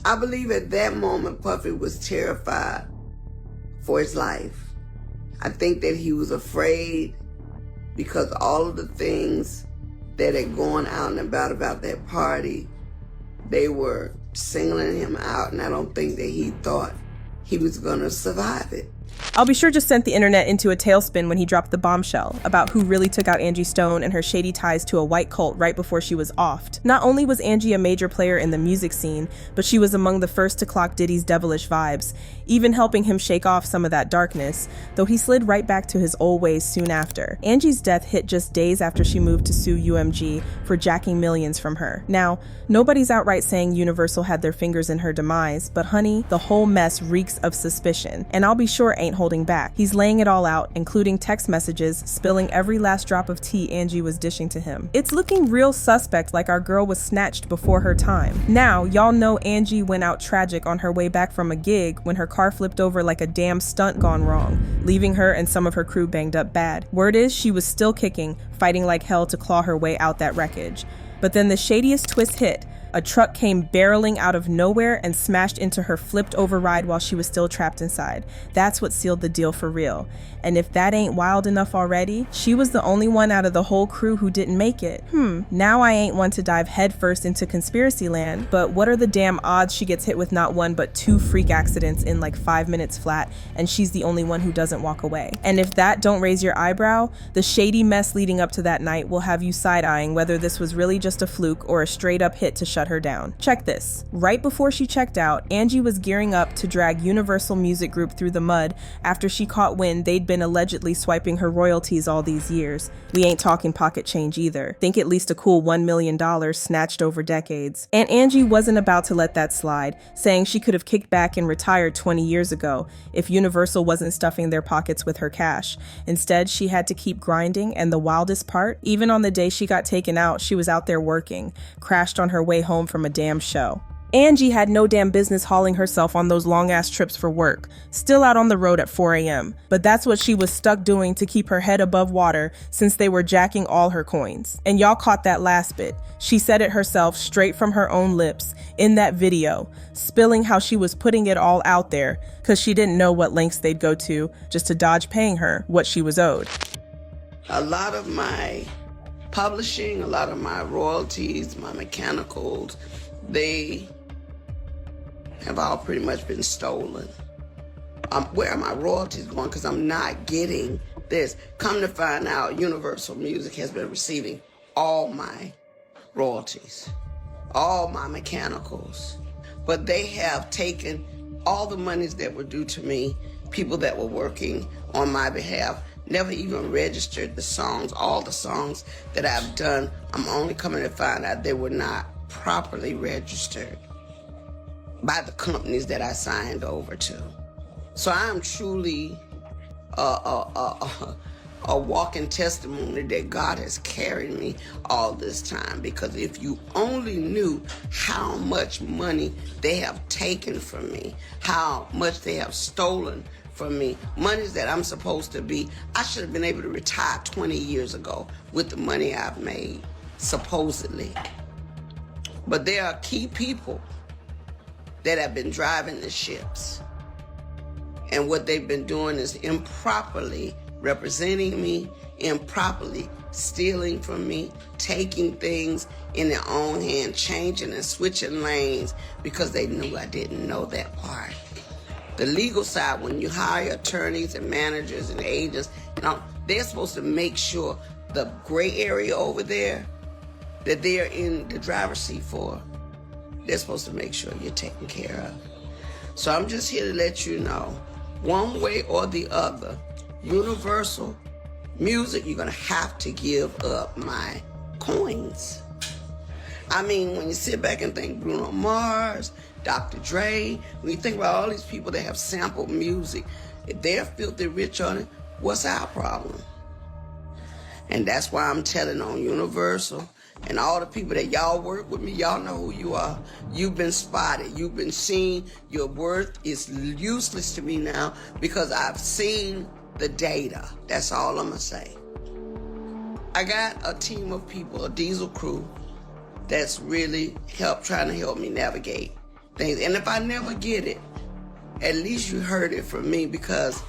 I believe at that moment Puffy was terrified for his life. I think that he was afraid because all of the things that had gone out and about that party, they were singling him out, and I don't think that he thought he was going to survive it. I'll Be Sure just sent the internet into a tailspin when he dropped the bombshell about who really took out Angie Stone and her shady ties to a white cult right before she was offed. Not only was Angie a major player in the music scene, but she was among the first to clock Diddy's devilish vibes, even helping him shake off some of that darkness, though he slid right back to his old ways soon after. Angie's death hit just days after she moved to sue UMG for jacking millions from her. Now, nobody's outright saying Universal had their fingers in her demise, but honey, the whole mess reeks of suspicion, and I'll Be Sure ain't holding back. He's laying it all out, including text messages, spilling every last drop of tea Angie was dishing to him. It's looking real suspect, like our girl was snatched before her time. Now, y'all know Angie went out tragic on her way back from a gig when her car flipped over like a damn stunt gone wrong, leaving her and some of her crew banged up bad. Word is she was still kicking, fighting like hell to claw her way out that wreckage. But then the shadiest twist hit. A truck came barreling out of nowhere and smashed into her flipped over ride while she was still trapped inside. That's what sealed the deal for real. And if that ain't wild enough already, she was the only one out of the whole crew who didn't make it. Now I ain't one to dive headfirst into conspiracy land, but what are the damn odds she gets hit with not one but 2 freak accidents in like 5 minutes flat, and she's the only one who doesn't walk away? And if that don't raise your eyebrow, the shady mess leading up to that night will have you side-eyeing whether this was really just a fluke or a straight-up hit to shut her down. Check this. Right before she checked out, Angie was gearing up to drag Universal Music Group through the mud after she caught wind they'd been allegedly swiping her royalties all these years. We ain't talking pocket change either. Think at least a cool $1 million snatched over decades. And Angie wasn't about to let that slide, saying she could have kicked back and retired 20 years ago if Universal wasn't stuffing their pockets with her cash. Instead, she had to keep grinding, and the wildest part, even on the day she got taken out, she was out there working, crashed on her way home from a damn show. Angie had no damn business hauling herself on those long-ass trips for work, still out on the road at 4 a.m. But that's what she was stuck doing to keep her head above water since they were jacking all her coins. And y'all caught that last bit. She said it herself straight from her own lips in that video, spilling how she was putting it all out there because she didn't know what lengths they'd go to just to dodge paying her what she was owed. A lot of my publishing, a lot of my royalties, my mechanicals, they have all pretty much been stolen. Where are my royalties going? Because I'm not getting this. Come to find out, Universal Music has been receiving all my royalties, all my mechanicals. But they have taken all the monies that were due to me, people that were working on my behalf, never even registered the songs, all the songs that I've done. I'm only coming to find out they were not properly registered by the companies that I signed over to. So I'm truly a walking testimony that God has carried me all this time, because if you only knew how much money they have taken from me, how much they have stolen from me, monies that I'm supposed to be, I should have been able to retire 20 years ago with the money I've made, supposedly. But there are key people that have been driving the ships. And what they've been doing is improperly representing me, improperly stealing from me, taking things in their own hand, changing and switching lanes because they knew I didn't know that part. The legal side, when you hire attorneys and managers and agents, they're supposed to make sure the gray area over there that they're in the driver's seat for, they're supposed to make sure you're taken care of. So I'm just here to let you know, one way or the other, Universal Music, you're gonna have to give up my coins. I mean, when you sit back and think Bruno Mars, Dr. Dre, when you think about all these people that have sampled music, if they're filthy rich on it, what's our problem? And that's why I'm telling on Universal and all the people that y'all work with me, y'all know who you are. You've been spotted. You've been seen. Your worth is useless to me now because I've seen the data. That's all I'm going to say. I got a team of people, a diesel crew, that's really trying to help me navigate things. And if I never get it, at least you heard it from me, because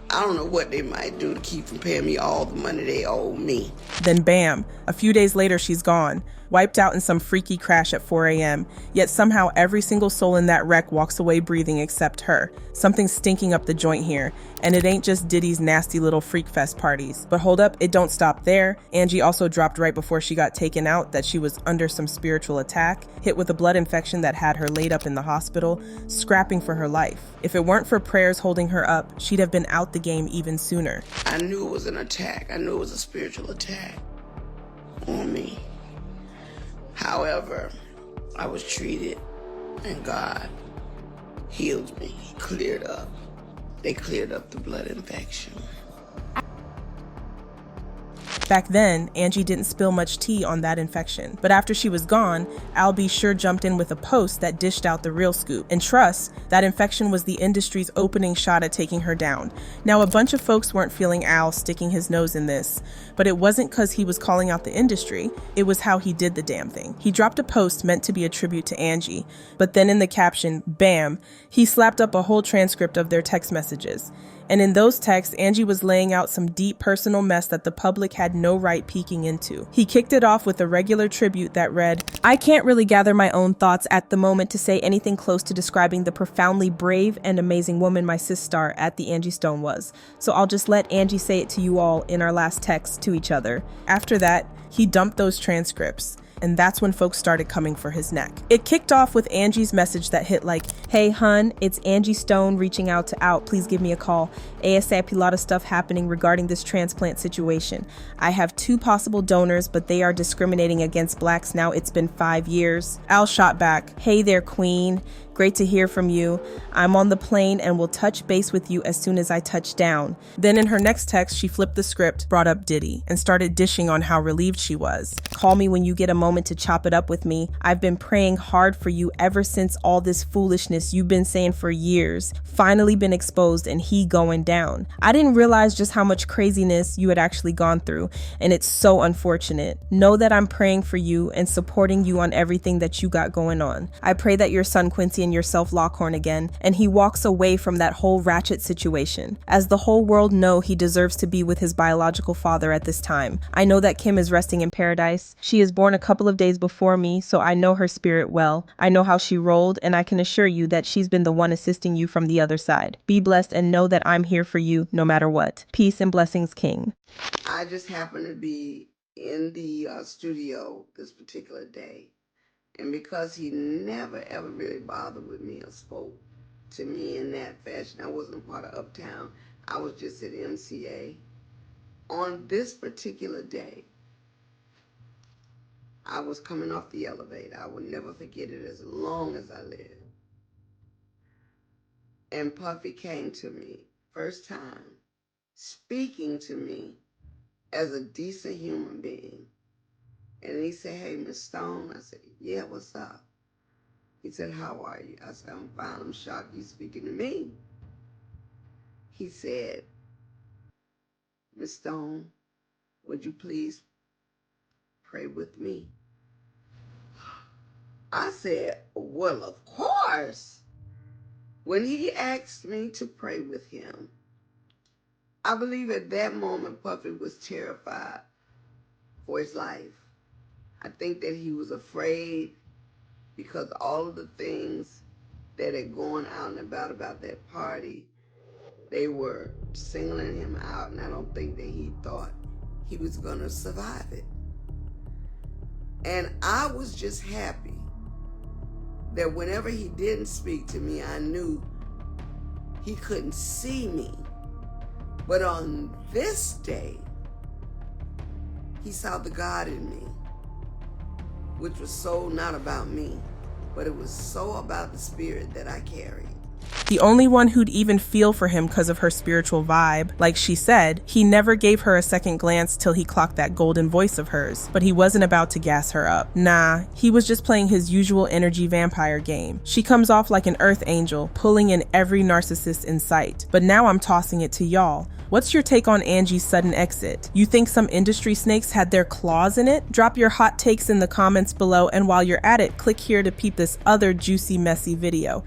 I don't know what they might do to keep from paying me all the money they owe me. Then bam, a few days later she's gone, wiped out in some freaky crash at 4 a.m. Yet somehow every single soul in that wreck walks away breathing except her. Something's stinking up the joint here, and it ain't just Diddy's nasty little freak fest parties. But hold up, it don't stop there. Angie also dropped right before she got taken out that she was under some spiritual attack, hit with a blood infection that had her laid up in the hospital, scrapping for her life. If it weren't for prayers holding her up, she'd have been out the game even sooner. I knew it was an attack. I knew it was a spiritual attack on me. However, I was treated, and God healed me. He cleared up. They cleared up the blood infection. Back then, Angie didn't spill much tea on that infection. But after she was gone, Al B. sure jumped in with a post that dished out the real scoop. And trust, that infection was the industry's opening shot at taking her down. Now, a bunch of folks weren't feeling Al sticking his nose in this, but it wasn't because he was calling out the industry. It was how he did the damn thing. He dropped a post meant to be a tribute to Angie, but then in the caption, bam, he slapped up a whole transcript of their text messages. And in those texts, Angie was laying out some deep personal mess that the public had no right peeking into. He kicked it off with a regular tribute that read, "I can't really gather my own thoughts at the moment to say anything close to describing the profoundly brave and amazing woman my sis star at the Angie Stone was. So I'll just let Angie say it to you all in our last text to each other." After that, he dumped those transcripts. And that's when folks started coming for his neck. It kicked off with Angie's message that hit like, "Hey hun, it's Angie Stone reaching out to Out. Please give me a call. ASAP, a lot of stuff happening regarding this transplant situation. I have 2 possible donors, but they are discriminating against blacks now. It's been 5 years." Al shot back, "Hey there, queen. Great to hear from you. I'm on the plane and will touch base with you as soon as I touch down." Then in her next text, she flipped the script, brought up Diddy, and started dishing on how relieved she was. "Call me when you get a moment to chop it up with me. I've been praying hard for you ever since all this foolishness you've been saying for years finally been exposed and he going down. I didn't realize just how much craziness you had actually gone through, and it's so unfortunate. Know that I'm praying for you and supporting you on everything that you got going on. I pray that your son Quincy and yourself lock horn again, and he walks away from that whole ratchet situation. As the whole world know, he deserves to be with his biological father at this time. I know that Kim is resting in paradise. She is born a couple of days before me, so I know her spirit well. I know how she rolled, and I can assure you that she's been the one assisting you from the other side. Be blessed and know that I'm here for you no matter what. Peace and blessings, King." I just happened to be in the studio this particular day. And because he never ever really bothered with me or spoke to me in that fashion, I wasn't a part of Uptown. I was just at MCA. On this particular day, I was coming off the elevator. I will never forget it as long as I live. And Puffy came to me, first time, speaking to me as a decent human being. And he said, "Hey, Miss Stone." I said, "Yeah, what's up?" He said, "How are you?" I said, "I'm fine. I'm shocked you speaking to me." He said, "Miss Stone, would you please pray with me?" I said, "Well, of course." When he asked me to pray with him, I believe at that moment Puffy was terrified for his life. I think that he was afraid because all of the things that had gone out and about that party, they were singling him out, and I don't think that he thought he was going to survive it. And I was just happy that whenever he didn't speak to me, I knew he couldn't see me. But on this day, he saw the God in me, which was so not about me, but it was so about the spirit that I carried. The only one who'd even feel for him because of her spiritual vibe. Like she said, he never gave her a second glance till he clocked that golden voice of hers, but he wasn't about to gas her up. Nah, he was just playing his usual energy vampire game. She comes off like an earth angel, pulling in every narcissist in sight. But now I'm tossing it to y'all. What's your take on Angie's sudden exit? You think some industry snakes had their claws in it? Drop your hot takes in the comments below, and while you're at it, click here to peep this other juicy, messy video.